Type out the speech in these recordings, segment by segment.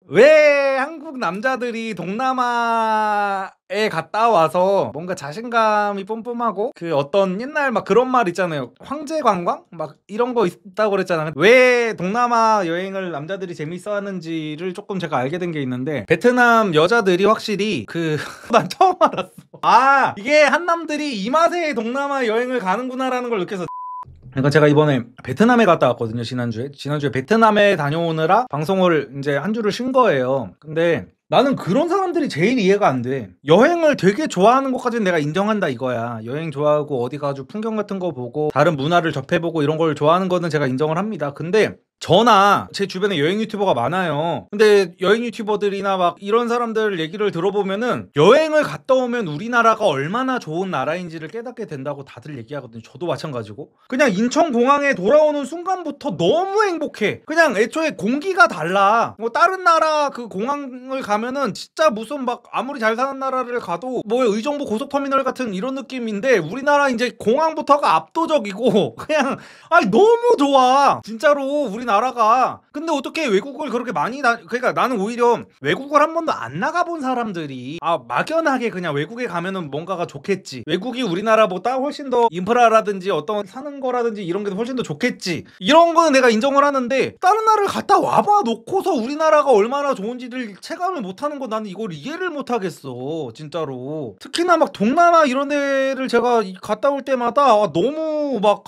왜 한국 남자들이 동남아에 갔다 와서 뭔가 자신감이 뿜뿜하고 그 어떤 옛날 막 그런 말 있잖아요. 황제 관광? 막 이런 거 있다고 그랬잖아요. 왜 동남아 여행을 남자들이 재밌어 하는지를 조금 제가 알게 된 게 있는데, 베트남 여자들이 확실히 난 처음 알았어. 아, 이게 한남들이 이 맛에 동남아 여행을 가는구나라는 걸 느껴서. 그러니까 제가 이번에 베트남에 갔다 왔거든요. 지난주에 베트남에 다녀오느라 방송을 이제 한 주를 쉰 거예요. 근데 나는 그런 사람들이 제일 이해가 안 돼. 여행을 되게 좋아하는 것까지는 내가 인정한다 이거야. 여행 좋아하고 어디 가가지고 풍경 같은 거 보고 다른 문화를 접해보고 이런 걸 좋아하는 거는 제가 인정을 합니다. 근데 저나 제 주변에 여행 유튜버가 많아요. 근데 여행 유튜버들이나 막 이런 사람들 얘기를 들어보면은 여행을 갔다 오면 우리나라가 얼마나 좋은 나라인지를 깨닫게 된다고 다들 얘기하거든요. 저도 마찬가지고. 그냥 인천공항에 돌아오는 순간부터 너무 행복해. 그냥 애초에 공기가 달라. 뭐 다른 나라 그 공항을 가면은 진짜 무슨 막 아무리 잘 사는 나라를 가도 뭐 의정부 고속터미널 같은 이런 느낌인데, 우리나라 이제 공항부터가 압도적이고 그냥 아니 너무 좋아 진짜로 우리나라가. 근데 어떻게 외국을 그렇게 많이 그러니까 나는 오히려 외국을 한 번도 안 나가본 사람들이 막연하게 그냥 외국에 가면은 뭔가가 좋겠지, 외국이 우리나라보다 훨씬 더 인프라라든지 어떤 사는 거라든지 이런 게 훨씬 더 좋겠지, 이런 거는 내가 인정을 하는데, 다른 나라를 갔다 와봐 놓고서 우리나라가 얼마나 좋은지를 체감을 못하는 거 나는 이걸 이해를 못하겠어 진짜로. 특히나 막 동남아 이런 데를 제가 갔다 올 때마다 너무 막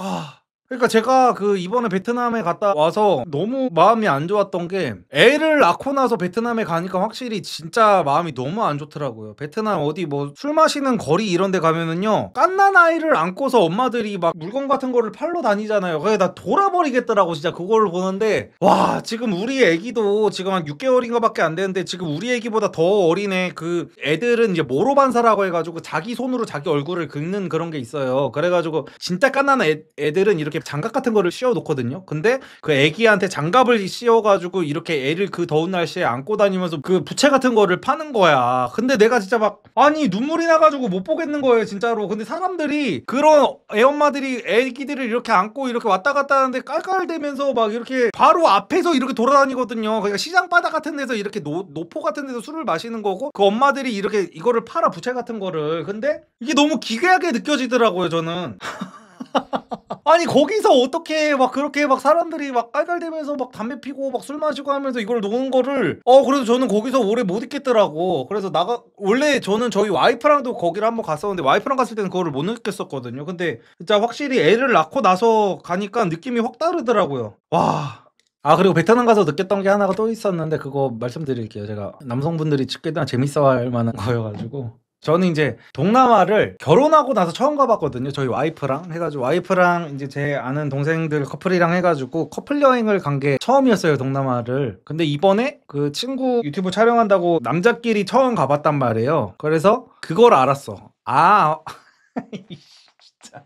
그러니까 제가 이번에 베트남에 갔다 와서 너무 마음이 안 좋았던 게, 애를 낳고 나서 베트남에 가니까 확실히 진짜 마음이 너무 안 좋더라고요. 베트남 어디 뭐 술 마시는 거리 이런 데 가면은요, 갓난 아이를 안고서 엄마들이 막 물건 같은 거를 팔러 다니잖아요. 그래 나 돌아버리겠더라고 진짜 그거를 보는데. 와, 지금 우리 애기도 지금 한 6개월인가 밖에 안 되는데 지금 우리 애기보다 더 어린애 애들은 이제 모로반사라고 해가지고 자기 손으로 자기 얼굴을 긁는 그런 게 있어요. 그래가지고 진짜 갓난 애들은 이렇게 장갑 같은 거를 씌워 놓거든요. 근데 그 애기한테 장갑을 씌워가지고 이렇게 애를 그 더운 날씨에 안고 다니면서 그 부채 같은 거를 파는 거야. 근데 내가 진짜 막 눈물이 나가지고 못 보겠는 거예요 진짜로. 근데 사람들이 그런 애엄마들이 애기들을 이렇게 안고 이렇게 왔다 갔다 하는데 깔깔대면서 막 이렇게 바로 앞에서 이렇게 돌아다니거든요. 그러니까 시장 바닥 같은 데서 이렇게 노포 같은 데서 술을 마시는 거고, 그 엄마들이 이렇게 이거를 팔아, 부채 같은 거를. 근데 이게 너무 기괴하게 느껴지더라고요 저는. 아니 거기서 어떻게 막 그렇게 막 사람들이 막 깔깔대면서 막 담배 피고 막 술 마시고 하면서 이걸 노는 거를 그래서 저는 거기서 오래 못 있겠더라고. 그래서 원래 저는 저희 와이프랑도 거기를 한번 갔었는데, 와이프랑 갔을 때는 그거를 못 느꼈었거든요. 근데 진짜 확실히 애를 낳고 나서 가니까 느낌이 확 다르더라고요. 와. 그리고 베트남 가서 느꼈던 게 하나가 또 있었는데, 그거 말씀드릴게요. 제가 남성분들이 꽤나 재밌어할 만한 거여가지고, 저는 이제 동남아를 결혼하고 나서 처음 가봤거든요. 저희 와이프랑 해가지고, 와이프랑 이제 제 아는 동생들 커플이랑 해가지고 커플 여행을 간 게 처음이었어요 동남아를. 근데 이번에 그 친구 유튜브 촬영한다고 남자끼리 처음 가봤단 말이에요. 그래서 그걸 알았어. 진짜.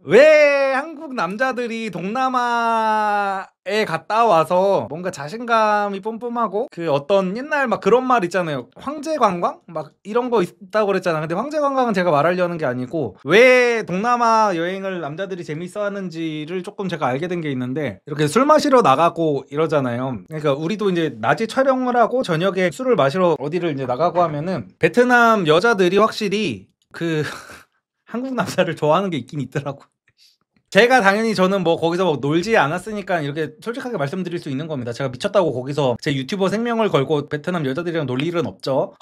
왜 한국 남자들이 동남아에 갔다 와서 뭔가 자신감이 뿜뿜하고 그 어떤 옛날 막 그런 말 있잖아요. 황제 관광? 막 이런 거 있다고 그랬잖아. 근데 황제 관광은 제가 말하려는 게 아니고, 왜 동남아 여행을 남자들이 재밌어 하는지를 조금 제가 알게 된 게 있는데, 이렇게 술 마시러 나가고 이러잖아요. 그러니까 우리도 이제 낮에 촬영을 하고 저녁에 술을 마시러 어디를 이제 나가고 하면은, 베트남 여자들이 확실히 한국 남자를 좋아하는 게 있긴 있더라고. 제가 당연히 저는 뭐 거기서 뭐 놀지 않았으니까 이렇게 솔직하게 말씀드릴 수 있는 겁니다. 제가 미쳤다고 거기서 제 유튜버 생명을 걸고 베트남 여자들이랑 놀 일은 없죠.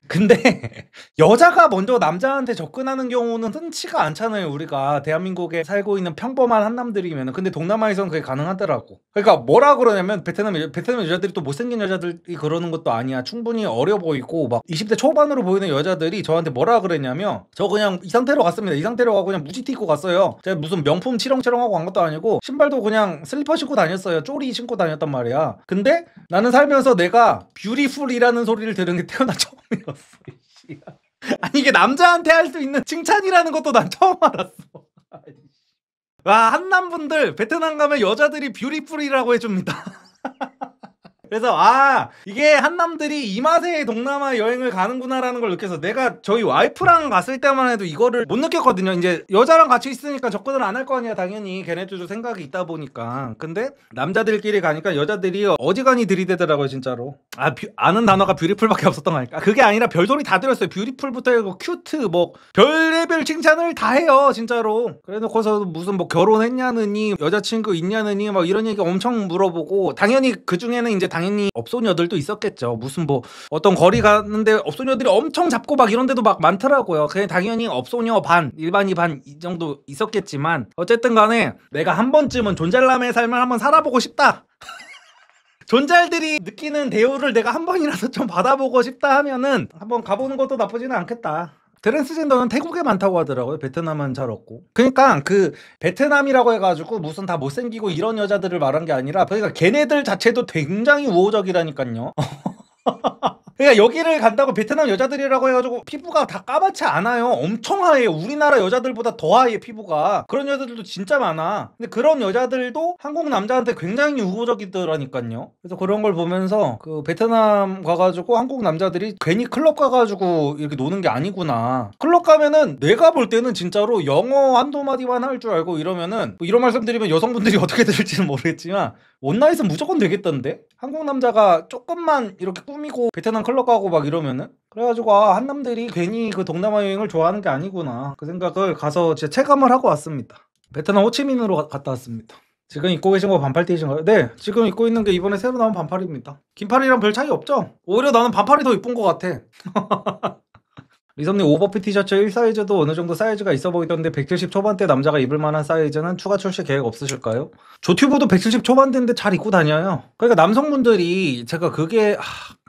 근데 여자가 먼저 남자한테 접근하는 경우는 흔치가 않잖아요. 우리가 대한민국에 살고 있는 평범한 한남들이면. 근데 동남아에서는 그게 가능하더라고. 그러니까 뭐라 그러냐면, 베트남 여자들이 또 못생긴 여자들이 그러는 것도 아니야. 충분히 어려 보이고 막 20대 초반으로 보이는 여자들이 저한테 뭐라 그랬냐면, 저 그냥 이 상태로 갔습니다. 이 상태로 가고 그냥 무지티 입고 갔어요. 제가 무슨 명품 치렁치렁하고 간 것도 아니고 신발도 그냥 슬리퍼 신고 다녔어요. 쪼리 신고 다녔단 말이야. 근데 나는 살면서 내가 뷰티풀이라는 소리를 들은 게 태어나 처음이었어. 아니 이게 남자한테 할 수 있는 칭찬이라는 것도 난 처음 알았어. 와, 한남분들 베트남 가면 여자들이 뷰티풀이라고 해줍니다. 그래서 이게 한남들이 이 맛에 동남아 여행을 가는구나라는 걸 느껴서 내가 저희 와이프랑 갔을 때만 해도 이거를 못 느꼈거든요. 이제 여자랑 같이 있으니까 접근을 안 할 거 아니야. 당연히 걔네들도 생각이 있다 보니까. 근데 남자들끼리 가니까 여자들이 어지간히 들이대더라고요 진짜로. 아는 단어가 뷰티풀밖에 없었던 거니까. 그게 아니라 별소리 다 들었어요. 뷰티풀부터 해고 큐트 뭐 별의별 칭찬을 다 해요 진짜로. 그래놓고서 무슨 뭐 결혼했냐느니 여자친구 있냐느니 막 이런 얘기 엄청 물어보고, 당연히 그 중에는 이제 당연히 업소녀들도 있었겠죠. 무슨 뭐 어떤 거리 가는데 업소녀들이 엄청 잡고 막 이런 데도 막 많더라고요. 그냥 당연히 업소녀 반 일반이 반 이 정도 있었겠지만 어쨌든 간에 내가 한 번쯤은 존잘남의 삶을 한번 살아보고 싶다. 존잘들이 느끼는 대우를 내가 한 번이라도 좀 받아보고 싶다 하면은 한번 가보는 것도 나쁘지는 않겠다. 트랜스젠더는 태국에 많다고 하더라고요. 베트남은 잘 없고. 그러니까 그 베트남이라고 해가지고 무슨 다 못생기고 이런 여자들을 말한 게 아니라 그러니까 걔네들 자체도 굉장히 우호적이라니까요. 그러니까 여기를 간다고 베트남 여자들이라고 해가지고 피부가 다 까맣지 않아요. 엄청 하얘요. 우리나라 여자들보다 더 하얘 피부가. 그런 여자들도 진짜 많아. 근데 그런 여자들도 한국 남자한테 굉장히 우호적이더라니까요. 그래서 그런 걸 보면서 그 베트남 가가지고 한국 남자들이 괜히 클럽 가가지고 이렇게 노는 게 아니구나. 클럽 가면은 내가 볼 때는 진짜로 영어 한두 마디만 할 줄 알고 이러면은 뭐 이런 말씀 드리면 여성분들이 어떻게 들을지는 모르겠지만 원나잇은 무조건 되겠던데? 한국 남자가 조금만 이렇게 꾸미고 베트남 클럽 가고 막 이러면은? 그래가지고 한남들이 괜히 그 동남아 여행을 좋아하는 게 아니구나 그 생각을 가서 진짜 체감을 하고 왔습니다. 베트남 호치민으로 갔다 왔습니다. 지금 입고 계신 거 반팔 티신가요? 네, 지금 입고 있는 게 이번에 새로 나온 반팔입니다. 긴팔이랑 별 차이 없죠? 오히려 나는 반팔이 더 이쁜 것 같아. 리선님 오버핏 티셔츠 1사이즈도 어느 정도 사이즈가 있어 보이던데 170 초반대 남자가 입을 만한 사이즈는 추가 출시 계획 없으실까요? 조튜브도 170 초반대인데 잘 입고 다녀요. 그러니까 남성분들이 제가 그게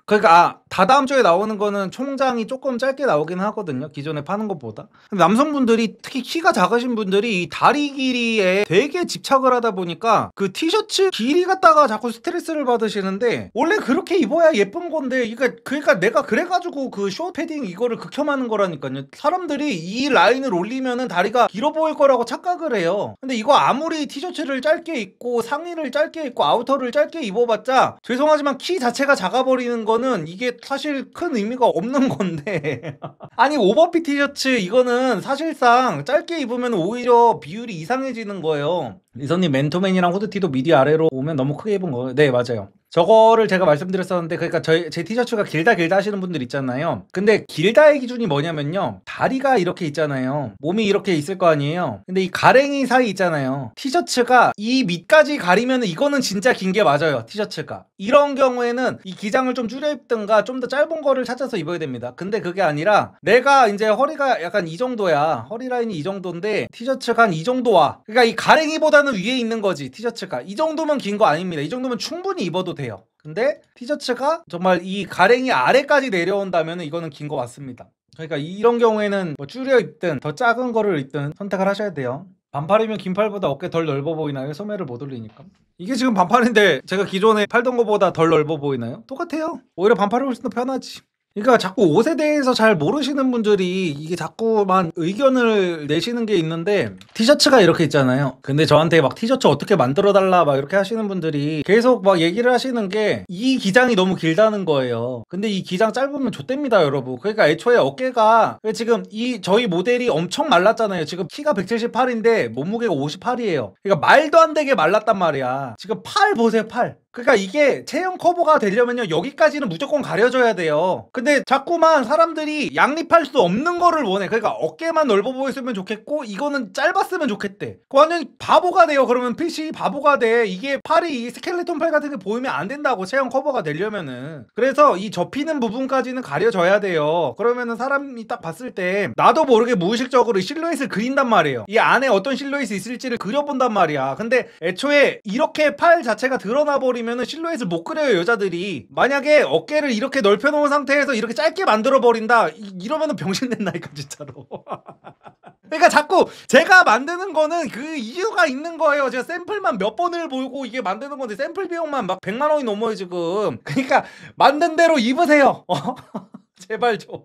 그러니까 다다음 주에 나오는 거는 총장이 조금 짧게 나오긴 하거든요. 기존에 파는 것보다. 남성분들이 특히 키가 작으신 분들이 이 다리 길이에 되게 집착을 하다 보니까 그 티셔츠 길이 갖다가 자꾸 스트레스를 받으시는데 원래 그렇게 입어야 예쁜 건데 그러니까 내가 그래가지고 그 숏 패딩 이거를 극혐하는 거라니까요. 사람들이 이 라인을 올리면은 다리가 길어 보일 거라고 착각을 해요. 근데 이거 아무리 티셔츠를 짧게 입고 상의를 짧게 입고 아우터를 짧게 입어봤자 죄송하지만 키 자체가 작아버리는 건 이게 사실 큰 의미가 없는 건데 아니 오버핏 티셔츠 이거는 사실상 짧게 입으면 오히려 비율이 이상해지는 거예요. 리선님 맨투맨이랑 후드티도 미디 아래로 오면 너무 크게 입은 거예요. 네 맞아요. 저거를 제가 말씀드렸었는데 그러니까 제 티셔츠가 길다 하시는 분들 있잖아요. 근데 길다의 기준이 뭐냐면요, 다리가 이렇게 있잖아요. 몸이 이렇게 있을 거 아니에요. 근데 이 가랭이 사이 있잖아요. 티셔츠가 이 밑까지 가리면 이거는 진짜 긴 게 맞아요. 티셔츠가 이런 경우에는 이 기장을 좀 줄여 입든가 좀 더 짧은 거를 찾아서 입어야 됩니다. 근데 그게 아니라 내가 이제 허리가 약간 이 정도야, 허리 라인이 이 정도인데 티셔츠가 한 이 정도 와. 그러니까 이 가랭이보다는 위에 있는 거지. 티셔츠가 이 정도면 긴 거 아닙니다. 이 정도면 충분히 입어도 돼요. 근데 티셔츠가 정말 이 가랭이 아래까지 내려온다면 이거는 긴 거 맞습니다. 그러니까 이런 경우에는 뭐 줄여 입든 더 작은 거를 입든 선택을 하셔야 돼요. 반팔이면 긴팔보다 어깨 덜 넓어 보이나요? 소매를 못 올리니까. 이게 지금 반팔인데 제가 기존에 팔던 거보다 덜 넓어 보이나요? 똑같아요. 오히려 반팔이 훨씬 더 편하지. 그러니까 자꾸 옷에 대해서 잘 모르시는 분들이 이게 자꾸만 의견을 내시는 게 있는데, 티셔츠가 이렇게 있잖아요. 근데 저한테 막 티셔츠 어떻게 만들어 달라 막 이렇게 하시는 분들이 계속 막 얘기를 하시는 게 이 기장이 너무 길다는 거예요. 근데 이 기장 짧으면 좆됩니다 여러분. 그러니까 애초에 어깨가 지금 저희 모델이 엄청 말랐잖아요. 지금 키가 178인데 몸무게가 58이에요 그러니까 말도 안 되게 말랐단 말이야. 지금 팔 보세요, 팔. 그러니까 이게 체형 커버가 되려면요 여기까지는 무조건 가려져야 돼요. 근데 자꾸만 사람들이 양립할 수 없는 거를 원해. 그러니까 어깨만 넓어 보였으면 좋겠고 이거는 짧았으면 좋겠대. 완전 바보가 돼요. 그러면 핏이 바보가 돼. 이게 팔이 이 스켈레톤 팔 같은 게 보이면 안 된다고, 체형 커버가 되려면은. 그래서 이 접히는 부분까지는 가려져야 돼요. 그러면은 사람이 딱 봤을 때 나도 모르게 무의식적으로 실루엣을 그린단 말이에요. 이 안에 어떤 실루엣이 있을지를 그려본단 말이야. 근데 애초에 이렇게 팔 자체가 드러나 버리면은 실루엣을 못 그려요 여자들이. 만약에 어깨를 이렇게 넓혀 놓은 상태에서 이렇게 짧게 만들어 버린다 이러면은 병신 된다니까 진짜로. 그러니까 자꾸 제가 만드는 거는 그 이유가 있는 거예요. 제가 샘플만 몇 번을 보고 이게 만드는 건데 샘플 비용만 막 100만 원이 넘어요 지금. 그러니까 만든 대로 입으세요. 제발 좀.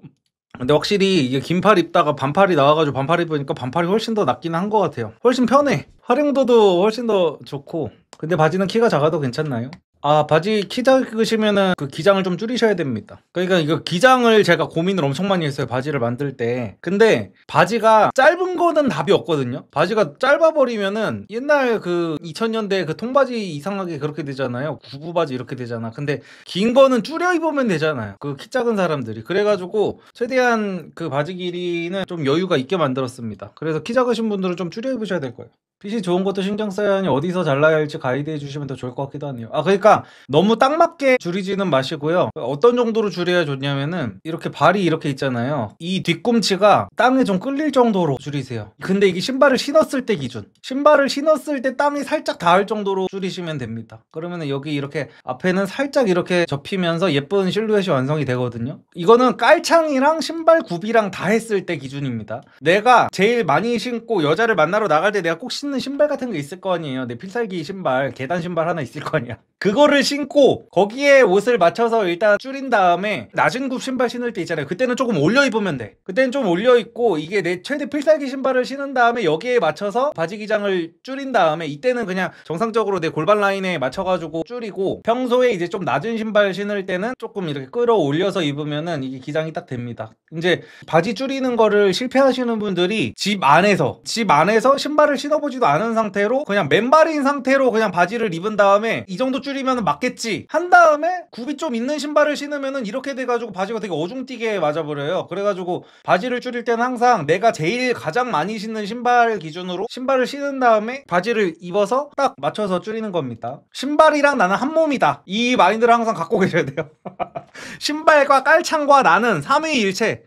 근데 확실히 이게 긴팔 입다가 반팔이 나와가지고 반팔 입으니까 반팔이 훨씬 더 낫긴 한 것 같아요. 훨씬 편해. 활용도도 훨씬 더 좋고. 근데 바지는 키가 작아도 괜찮나요? 아, 바지 키 작으시면은 그 기장을 좀 줄이셔야 됩니다. 그러니까 이거 기장을 제가 고민을 엄청 많이 했어요. 바지를 만들 때. 근데 바지가 짧은 거는 답이 없거든요. 바지가 짧아버리면은 옛날 그 2000년대 그 통바지 이상하게 그렇게 되잖아요. 구부바지 이렇게 되잖아. 근데 긴 거는 줄여 입으면 되잖아요. 그 키 작은 사람들이. 그래가지고 최대한 그 바지 길이는 좀 여유가 있게 만들었습니다. 그래서 키 작으신 분들은 좀 줄여 입으셔야 될 거예요. 핏이 좋은 것도 신경 써야 하니 어디서 잘라야 할지 가이드해 주시면 더 좋을 것 같기도 하네요. 아, 그러니까 너무 딱 맞게 줄이지는 마시고요. 어떤 정도로 줄여야 좋냐면은 이렇게 발이 이렇게 있잖아요. 이 뒤꿈치가 땅에 좀 끌릴 정도로 줄이세요. 근데 이게 신발을 신었을 때 기준. 신발을 신었을 때 땅이 살짝 닿을 정도로 줄이시면 됩니다. 그러면은 여기 이렇게 앞에는 살짝 이렇게 접히면서 예쁜 실루엣이 완성이 되거든요. 이거는 깔창이랑 신발 굽이랑 다 했을 때 기준입니다. 내가 제일 많이 신고 여자를 만나러 나갈 때 내가 꼭 신는 신발 같은 게 있을 거 아니에요. 내 필살기 신발, 계단 신발 하나 있을 거 아니야. 그거를 신고 거기에 옷을 맞춰서 일단 줄인 다음에 낮은 굽 신발 신을 때 있잖아요. 그때는 조금 올려 입으면 돼. 그때는 좀 올려 입고 이게 내 최대 필살기 신발을 신은 다음에 여기에 맞춰서 바지 기장을 줄인 다음에 이때는 그냥 정상적으로 내 골반 라인에 맞춰가지고 줄이고 평소에 이제 좀 낮은 신발 신을 때는 조금 이렇게 끌어올려서 입으면은 이게 기장이 딱 됩니다. 이제 바지 줄이는 거를 실패하시는 분들이 집 안에서 신발을 신어보지도 않은 상태로 그냥 맨발인 상태로 그냥 바지를 입은 다음에 이 정도 줄이면 맞겠지 한 다음에 굽이 좀 있는 신발을 신으면은 이렇게 돼가지고 바지가 되게 어중뛰게 맞아버려요. 그래가지고 바지를 줄일 때는 항상 내가 제일 가장 많이 신는 신발 기준으로 신발을 신은 다음에 바지를 입어서 딱 맞춰서 줄이는 겁니다. 신발이랑 나는 한 몸이다, 이 마인드를 항상 갖고 계셔야 돼요. 신발과 깔창과 나는 삼위일체.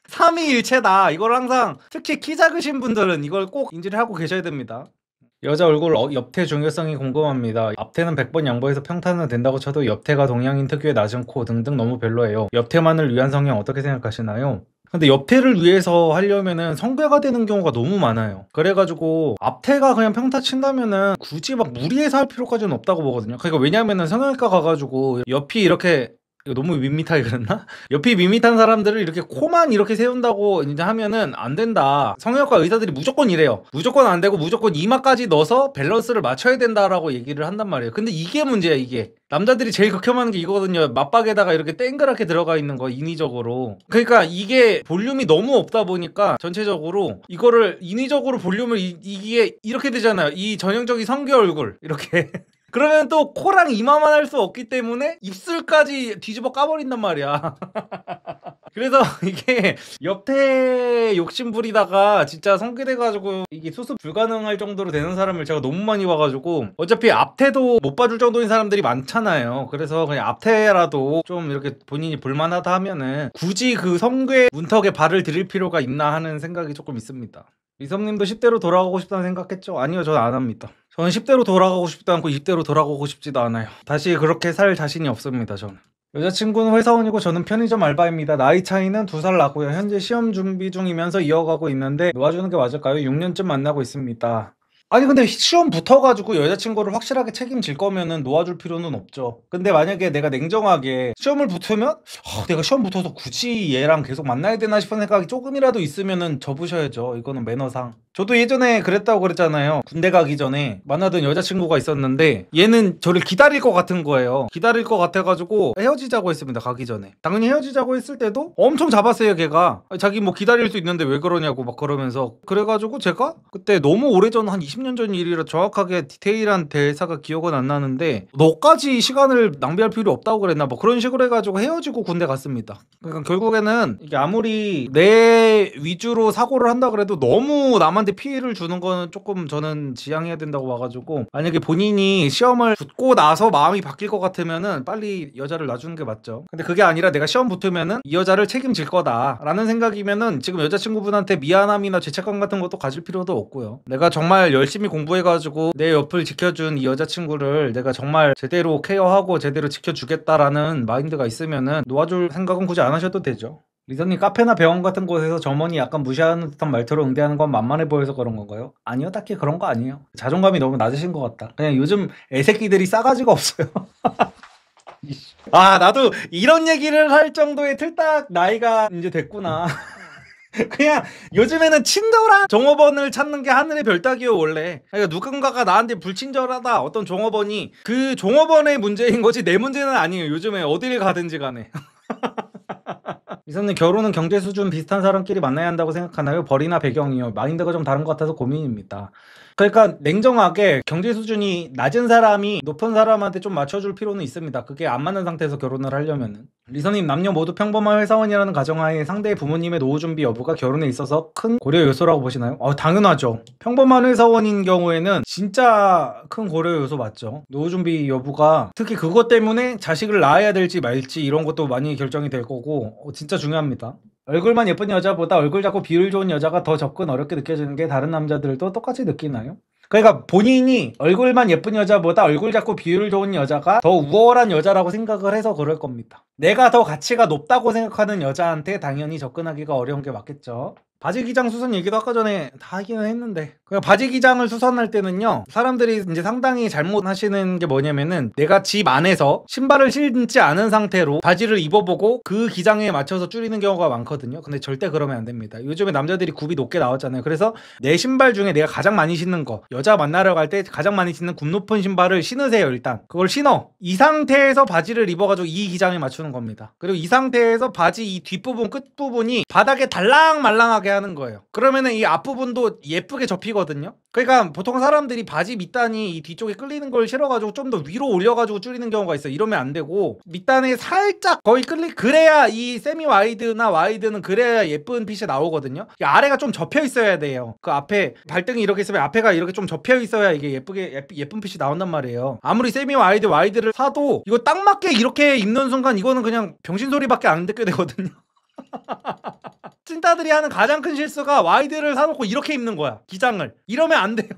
삼위일체다. 이걸 항상 특히 키 작으신 분들은 이걸 꼭 인지를 하고 계셔야 됩니다. 여자 얼굴 옆태 중요성이 궁금합니다. 앞태는 100번 양보해서 평탄은 된다고 쳐도 옆태가 동양인 특유의 낮은 코 등등 너무 별로예요. 옆태만을 위한 성형 어떻게 생각하시나요? 근데 옆태를 위해서 하려면은 성배가 되는 경우가 너무 많아요. 그래가지고 앞태가 그냥 평타 친다면은 굳이 막 무리해서 할 필요까지는 없다고 보거든요. 그러니까 왜냐면은 성형외과 가가지고 옆이 이렇게, 이거 너무 밋밋하게 그랬나? 옆이 밋밋한 사람들을 이렇게 코만 이렇게 세운다고 이제 하면은 안 된다. 성형외과 의사들이 무조건 이래요. 무조건 안 되고 무조건 이마까지 넣어서 밸런스를 맞춰야 된다라고 얘기를 한단 말이에요. 근데 이게 문제야, 이게. 남자들이 제일 극혐하는 게 이거거든요. 맞박에다가 이렇게 땡그랗게 들어가 있는 거, 인위적으로. 그러니까 이게 볼륨이 너무 없다 보니까 전체적으로 이거를 인위적으로 볼륨을 이게 이렇게 되잖아요. 이 전형적인 성교 얼굴 이렇게. 그러면 또 코랑 이마만 할 수 없기 때문에 입술까지 뒤집어 까버린단 말이야. 그래서 이게 옆태 욕심 부리다가 진짜 성기돼가지고 이게 수습 불가능할 정도로 되는 사람을 제가 너무 많이 봐가지고, 어차피 앞태도 못 봐줄 정도인 사람들이 많잖아요. 그래서 그냥 앞태라도 좀 이렇게 본인이 볼만하다 하면은 굳이 그 성괴 문턱에 발을 들일 필요가 있나 하는 생각이 조금 있습니다. 미섭님도 10대로 돌아가고 싶다는 생각했죠? 아니요, 저는 안 합니다. 저는 10대로 돌아가고 싶지도 않고 20대로 돌아가고 싶지도 않아요. 다시 그렇게 살 자신이 없습니다, 저는. 여자친구는 회사원이고 저는 편의점 알바입니다. 나이 차이는 2살 나고요. 현재 시험 준비 중이면서 이어가고 있는데 놓아주는 게 맞을까요? 6년쯤 만나고 있습니다. 아니 근데 시험 붙어가지고 여자친구를 확실하게 책임질 거면은 놓아줄 필요는 없죠. 근데 만약에 내가 냉정하게 시험을 붙으면 내가 시험 붙어서 굳이 얘랑 계속 만나야 되나 싶은 생각이 조금이라도 있으면은 접으셔야죠. 이거는 매너상. 저도 예전에 그랬다고 그랬잖아요. 군대 가기 전에 만나던 여자친구가 있었는데 얘는 저를 기다릴 것 같은 거예요. 기다릴 것 같아가지고 헤어지자고 했습니다. 가기 전에. 당연히 헤어지자고 했을 때도 엄청 잡았어요, 걔가. 자기 뭐 기다릴 수 있는데 왜 그러냐고 막 그러면서. 그래가지고 제가 그때 너무 오래전, 한 20년 전 일이라 정확하게 디테일한 대사가 기억은 안 나는데 너까지 시간을 낭비할 필요 없다고 그랬나 뭐 그런 식으로 해가지고 헤어지고 군대 갔습니다. 그러니까 결국에는 이게 아무리 내 위주로 사고를 한다 그래도 너무 남한테 피해를 주는 거는 조금 저는 지양해야 된다고 봐가지고, 만약에 본인이 시험을 붙고 나서 마음이 바뀔 것 같으면은 빨리 여자를 놔주는 게 맞죠. 근데 그게 아니라 내가 시험 붙으면은 이 여자를 책임질 거다라는 생각이면은 지금 여자친구분한테 미안함이나 죄책감 같은 것도 가질 필요도 없고요. 내가 정말 열심히 공부해가지고 내 옆을 지켜준 이 여자친구를 내가 정말 제대로 케어하고 제대로 지켜주겠다라는 마인드가 있으면은 놓아줄 생각은 굳이 안 하셔도 되죠. 리더님, 카페나 병원 같은 곳에서 점원이 약간 무시하는 듯한 말투로 응대하는 건 만만해 보여서 그런 건가요? 아니요, 딱히 그런 거 아니에요. 자존감이 너무 낮으신 것 같다. 그냥 요즘 애새끼들이 싸가지가 없어요. 아, 나도 이런 얘기를 할 정도의 틀딱 나이가 이제 됐구나. 그냥 요즘에는 친절한 종업원을 찾는 게 하늘의 별 따기요 원래. 그러니까 누군가가 나한테 불친절하다 어떤 종업원이 그 종업원의 문제인 거지 내 문제는 아니에요. 요즘에 어딜 가든지 간에. 이사님 결혼은 경제 수준 비슷한 사람끼리 만나야 한다고 생각하나요? 벌이나 배경이요. 마인드가 좀 다른 것 같아서 고민입니다. 그러니까 냉정하게 경제 수준이 낮은 사람이 높은 사람한테 좀 맞춰줄 필요는 있습니다. 그게 안 맞는 상태에서 결혼을 하려면은. 리서님 남녀 모두 평범한 회사원이라는 가정하에 상대의 부모님의 노후 준비 여부가 결혼에 있어서 큰 고려 요소라고 보시나요? 당연하죠. 평범한 회사원인 경우에는 진짜 큰 고려 요소 맞죠. 노후 준비 여부가 특히 그것 때문에 자식을 낳아야 될지 말지 이런 것도 많이 결정이 될 거고 진짜 중요합니다. 얼굴만 예쁜 여자보다 얼굴 작고 비율 좋은 여자가 더 접근 어렵게 느껴지는 게 다른 남자들도 똑같이 느끼나요? 그러니까 본인이 얼굴만 예쁜 여자보다 얼굴 작고 비율 좋은 여자가 더 우월한 여자라고 생각을 해서 그럴 겁니다. 내가 더 가치가 높다고 생각하는 여자한테 당연히 접근하기가 어려운 게 맞겠죠. 바지 기장 수선 얘기도 아까 전에 다 하기는 했는데 그냥 바지 기장을 수선할 때는요 사람들이 이제 상당히 잘못하시는 게 뭐냐면은 내가 집 안에서 신발을 신지 않은 상태로 바지를 입어보고 그 기장에 맞춰서 줄이는 경우가 많거든요. 근데 절대 그러면 안 됩니다. 요즘에 남자들이 굽이 높게 나왔잖아요. 그래서 내 신발 중에 내가 가장 많이 신는 거 여자 만나러 갈 때 가장 많이 신는 굽 높은 신발을 신으세요. 일단 그걸 신어 이 상태에서 바지를 입어가지고 이 기장에 맞추는 겁니다. 그리고 이 상태에서 바지 이 뒷부분 끝부분이 바닥에 달랑말랑하게 하는 거예요. 그러면은 이 앞부분도 예쁘게 접히거든요. 그러니까 보통 사람들이 바지 밑단이 이 뒤쪽에 끌리는 걸 싫어가지고 좀 더 위로 올려가지고 줄이는 경우가 있어요. 이러면 안 되고 밑단에 살짝 거의 그래야 이 세미 와이드나 와이드는 그래야 예쁜 핏이 나오거든요. 아래가 좀 접혀 있어야 돼요. 그 앞에 발등이 이렇게 있으면 앞에가 이렇게 좀 접혀 있어야 이게 예쁜 핏이 나온단 말이에요. 아무리 세미 와이드를 사도 이거 딱 맞게 이렇게 입는 순간 이거는 그냥 병신소리밖에 안 듣게 되거든요. 찐따들이 하는 가장 큰 실수가 와이드를 사놓고 이렇게 입는 거야. 기장을. 이러면 안 돼요.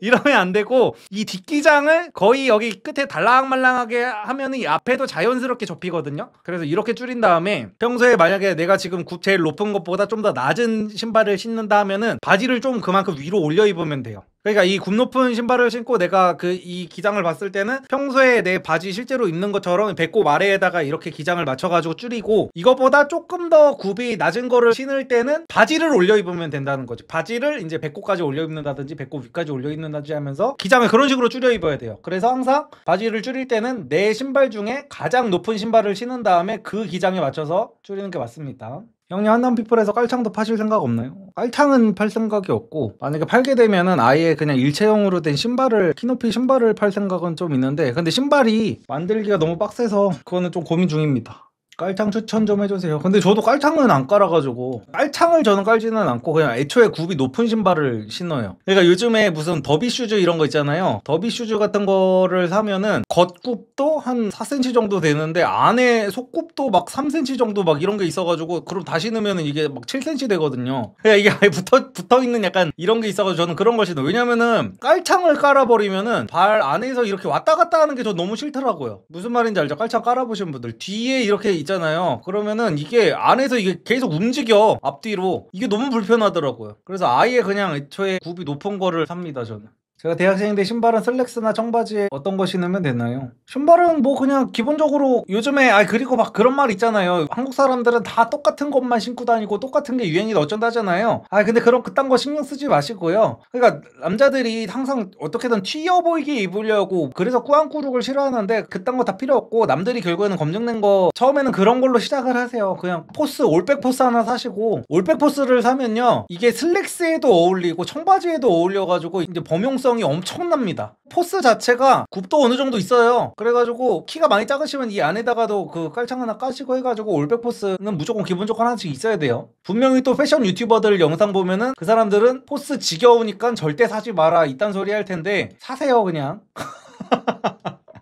이러면 안 되고 이 뒷기장을 거의 여기 끝에 달랑말랑하게 하면은 이 앞에도 자연스럽게 접히거든요. 그래서 이렇게 줄인 다음에 평소에 만약에 내가 지금 제일 높은 것보다 좀 더 낮은 신발을 신는다 하면은 바지를 좀 그만큼 위로 올려 입으면 돼요. 그러니까 이 굽 높은 신발을 신고 내가 이 기장을 봤을 때는 평소에 내 바지 실제로 입는 것처럼 배꼽 아래에다가 이렇게 기장을 맞춰가지고 줄이고 이거보다 조금 더 굽이 낮은 거를 신을 때는 바지를 올려 입으면 된다는 거지. 바지를 이제 배꼽까지 올려 입는다든지 배꼽 위까지 올려 입는다든지 하면서 기장을 그런 식으로 줄여 입어야 돼요. 그래서 항상 바지를 줄일 때는 내 신발 중에 가장 높은 신발을 신은 다음에 그 기장에 맞춰서 줄이는 게 맞습니다. 형님 한남피플에서 깔창도 파실 생각 없나요? 깔창은 팔 생각이 없고 만약에 팔게 되면은 아예 그냥 일체형으로 된 신발을 키높이 신발을 팔 생각은 좀 있는데 근데 신발이 만들기가 너무 빡세서 그거는 좀 고민 중입니다. 깔창 추천 좀 해주세요. 근데 저도 깔창은 안 깔아가지고 깔창을 저는 깔지는 않고 그냥 애초에 굽이 높은 신발을 신어요. 그러니까 요즘에 무슨 더비 슈즈 이런 거 있잖아요. 더비 슈즈 같은 거를 사면은 겉굽도 한 4cm 정도 되는데 안에 속굽도 막 3cm 정도 막 이런 게 있어가지고 그럼 다 신으면은 이게 막 7cm 되거든요. 그러니까 이게 아예 붙어있는 약간 이런 게 있어가지고 저는 그런 걸 신어요. 왜냐면은 깔창을 깔아버리면은 발 안에서 이렇게 왔다 갔다 하는 게 저 너무 싫더라고요. 무슨 말인지 알죠? 깔창 깔아보신 분들 뒤에 이렇게 있잖아요. 그러면은 이게 안에서 이게 계속 움직여 앞뒤로. 이게 너무 불편하더라고요. 그래서 아예 그냥 애초에 굽이 높은 거를 삽니다 저는. 제가 대학생인데 신발은 슬랙스나 청바지에 어떤 거 신으면 되나요? 신발은 뭐 그냥 기본적으로 요즘에 그리고 막 그런 말 있잖아요. 한국 사람들은 다 똑같은 것만 신고 다니고 똑같은 게 유행이다 어쩐다 하잖아요. 근데 그딴 거 신경 쓰지 마시고요. 그러니까 남자들이 항상 어떻게든 튀어 보이게 입으려고 그래서 꾸안꾸룩을 싫어하는데 그딴 거 다 필요 없고 남들이 결국에는 검증된 거 처음에는 그런 걸로 시작을 하세요. 그냥 포스 올백 포스 하나 사시고 올백 포스를 사면요 이게 슬랙스에도 어울리고 청바지에도 어울려가지고 이제 범용성 이 엄청납니다. 포스 자체가 굽도 어느 정도 있어요. 그래가지고 키가 많이 작으시면 이 안에다가도 그 깔창 하나 까시고 해가지고 올백 포스는 무조건 기본적으로 하나씩 있어야 돼요. 분명히 또 패션 유튜버들 영상 보면은 그 사람들은 포스 지겨우니까 절대 사지 마라 이딴 소리 할 텐데 사세요 그냥.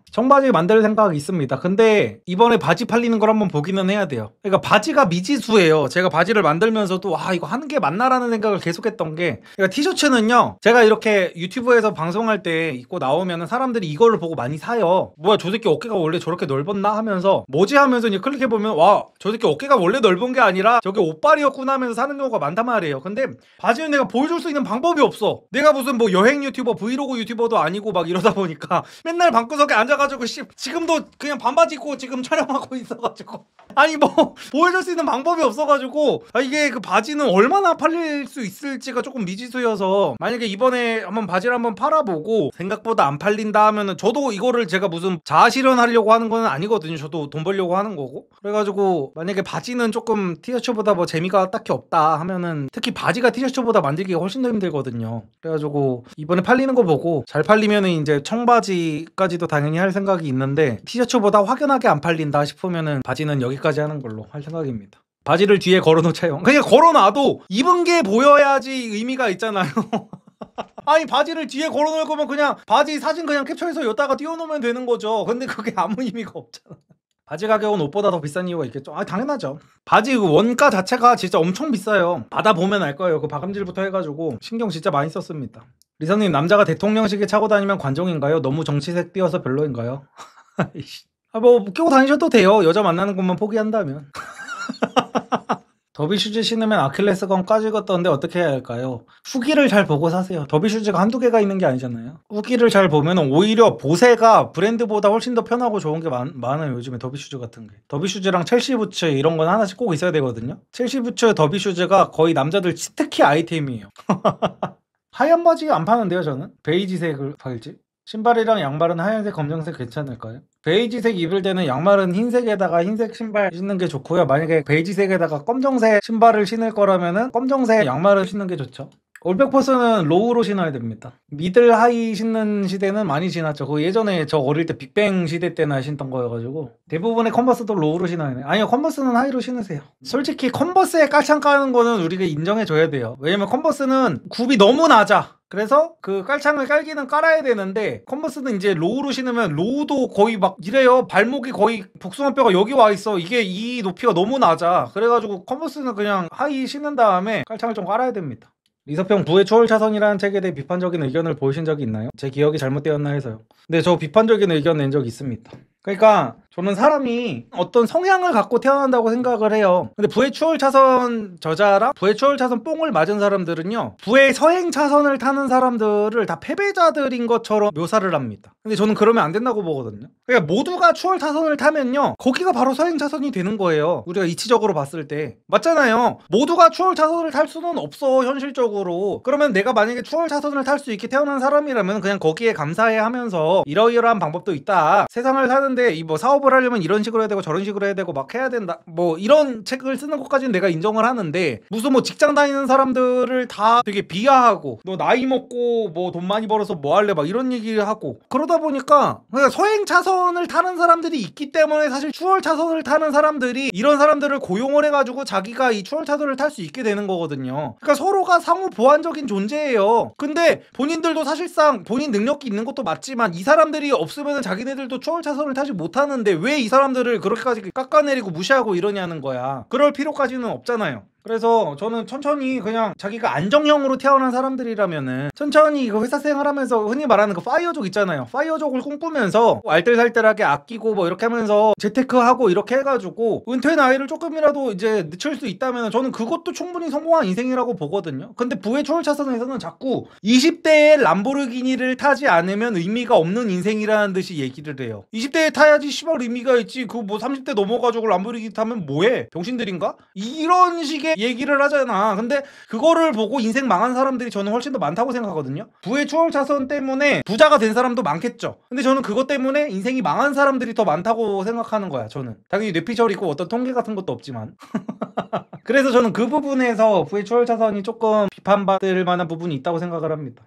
청바지 만들 생각이 있습니다. 근데 이번에 바지 팔리는 걸 한번 보기는 해야 돼요. 그러니까 바지가 미지수예요. 제가 바지를 만들면서도 이거 하는 게 맞나라는 생각을 계속했던 게 그러니까 티셔츠는요 제가 이렇게 유튜브에서 방송할 때 입고 나오면 사람들이 이거를 보고 많이 사요. 뭐야 저 새끼 어깨가 원래 저렇게 넓었나 하면서 뭐지 하면서 이제 클릭해보면 와 저 새끼 어깨가 원래 넓은 게 아니라 저게 옷발이었구나 하면서 사는 경우가 많단 말이에요. 근데 바지는 내가 보여줄 수 있는 방법이 없어. 내가 무슨 뭐 여행 유튜버 브이로그 유튜버도 아니고 막 이러다 보니까 맨날 방구석에 앉아가지고 없어가지고 지금도 그냥 반바지 입고 지금 촬영하고 있어가지고 아니 뭐 보여줄 수 있는 방법이 없어가지고 이게 그 바지는 얼마나 팔릴 수 있을지가 조금 미지수여서 만약에 이번에 한번 바지를 한번 팔아보고 생각보다 안 팔린다 하면은 저도 이거를 제가 무슨 자아실현하려고 하는 건 아니거든요. 저도 돈 벌려고 하는 거고 그래가지고 만약에 바지는 조금 티셔츠보다 뭐 재미가 딱히 없다 하면은 특히 바지가 티셔츠보다 만들기가 훨씬 더 힘들거든요. 그래가지고 이번에 팔리는 거 보고 잘 팔리면은 이제 청바지까지도 당연히 할 생각이 있는데 티셔츠보다 확연하게 안 팔린다 싶으면은 바지는 여기까지 하는 걸로 할 생각입니다. 바지를 뒤에 걸어놓자요. 그냥 걸어놔도 입은 게 보여야지 의미가 있잖아요. 아니 바지를 뒤에 걸어놓을 거면 그냥 바지 사진 그냥 캡처해서 여기다가 띄워놓으면 되는 거죠. 근데 그게 아무 의미가 없잖아. 바지 가격은 옷보다 더 비싼 이유가 있겠죠. 당연하죠. 바지 그 원가 자체가 진짜 엄청 비싸요. 받아보면 알 거예요. 그 바감질부터 해가지고 신경 진짜 많이 썼습니다. 리성님, 남자가 대통령식에 차고 다니면 관종인가요? 너무 정치색 띄어서 별로인가요? 뭐 끼고 다니셔도 돼요. 여자 만나는 것만 포기한다면. 더비 슈즈 신으면 아킬레스건 까지겠던데 어떻게 해야 할까요? 후기를 잘 보고 사세요. 더비 슈즈가 한두 개가 있는 게 아니잖아요. 후기를 잘 보면 오히려 보세가 브랜드보다 훨씬 더 편하고 좋은 게 많아요. 요즘에 더비 슈즈 같은 게. 더비 슈즈랑 첼시 부츠 이런 건 하나씩 꼭 있어야 되거든요. 첼시 부츠 더비 슈즈가 거의 남자들 치트키 아이템이에요. 하얀 바지 안 파는데요, 저는? 베이지색을 팔지? 신발이랑 양말은 하얀색, 검정색 괜찮을까요? 베이지색 입을 때는 양말은 흰색에다가 흰색 신발 신는 게 좋고요. 만약에 베이지색에다가 검정색 신발을 신을 거라면은 검정색 양말을 신는 게 좋죠. 올백퍼스는 로우로 신어야 됩니다. 미들 하이 신는 시대는 많이 지났죠. 그 예전에 저 어릴 때 빅뱅 시대 때나 신던 거여가지고 대부분의 컨버스도 로우로 신어야 돼요. 아니요, 컨버스는 하이로 신으세요. 솔직히 컨버스에 깔창 까는 거는 우리가 인정해줘야 돼요. 왜냐면 컨버스는 굽이 너무 낮아. 그래서 그 깔창을 깔기는 깔아야 되는데 컨버스는 이제 로우로 신으면 로우도 거의 막 이래요. 발목이 거의 복숭아뼈가 여기 와 있어. 이게 이 높이가 너무 낮아. 그래가지고 컨버스는 그냥 하이 신은 다음에 깔창을 좀 깔아야 됩니다. 리서평 부의 초월 차선이라는 책에 대해 비판적인 의견을 보이신 적이 있나요? 제 기억이 잘못되었나 해서요. 네, 저 비판적인 의견 낸 적이 있습니다. 그러니까 저는 사람이 어떤 성향을 갖고 태어난다고 생각을 해요. 근데 부의 추월 차선 저자랑 부의 추월 차선 뽕을 맞은 사람들은요, 부의 서행 차선을 타는 사람들을 다 패배자들인 것처럼 묘사를 합니다. 근데 저는 그러면 안 된다고 보거든요. 그러니까 모두가 추월 차선을 타면요, 거기가 바로 서행 차선이 되는 거예요. 우리가 이치적으로 봤을 때. 맞잖아요. 모두가 추월 차선을 탈 수는 없어, 현실적으로. 그러면 내가 만약에 추월 차선을 탈 수 있게 태어난 사람이라면 그냥 거기에 감사해 하면서 이러이러한 방법도 있다. 세상을 사는데 이 뭐 사업을 하려면 이런 식으로 해야 되고 저런 식으로 해야 되고 막 해야 된다. 뭐 이런 책을 쓰는 것까지는 내가 인정을 하는데 무슨 뭐 직장 다니는 사람들을 다 되게 비하하고 너 나이 먹고 뭐 돈 많이 벌어서 뭐 할래 막 이런 얘기를 하고 그러다 보니까 그냥 서행 차선을 타는 사람들이 있기 때문에 사실 추월 차선을 타는 사람들이 이런 사람들을 고용을 해가지고 자기가 이 추월 차선을 탈 수 있게 되는 거거든요. 그러니까 서로가 상호 보완적인 존재예요. 근데 본인들도 사실상 본인 능력이 있는 것도 맞지만 이 사람들이 없으면 자기네들도 추월 차선을 타지 못하는데 왜 이 사람들을 그렇게까지 깎아내리고 무시하고 이러냐는 거야. 그럴 필요까지는 없잖아요. 그래서 저는 천천히 그냥 자기가 안정형으로 태어난 사람들이라면은 천천히 그 회사 생활하면서 흔히 말하는 그 파이어족 있잖아요. 파이어족을 꿈꾸면서 알뜰살뜰하게 아끼고 뭐 이렇게 하면서 재테크하고 이렇게 해가지고 은퇴 나이를 조금이라도 이제 늦출 수 있다면 저는 그것도 충분히 성공한 인생이라고 보거든요. 근데 부의 초월 차선에서는 자꾸 20대에 람보르기니를 타지 않으면 의미가 없는 인생이라는 듯이 얘기를 해요. 20대에 타야지 씨발 의미가 있지. 그 뭐 30대 넘어가지고 람보르기니 타면 뭐해? 병신들인가? 이런 식의 얘기를 하잖아. 근데 그거를 보고 인생 망한 사람들이 저는 훨씬 더 많다고 생각하거든요. 부의 초월 차선 때문에 부자가 된 사람도 많겠죠. 근데 저는 그것 때문에 인생이 망한 사람들이 더 많다고 생각하는 거야. 저는 당연히 뇌피셜이고 어떤 통계 같은 것도 없지만 그래서 저는 그 부분에서 부의 초월 차선이 조금 비판받을 만한 부분이 있다고 생각을 합니다.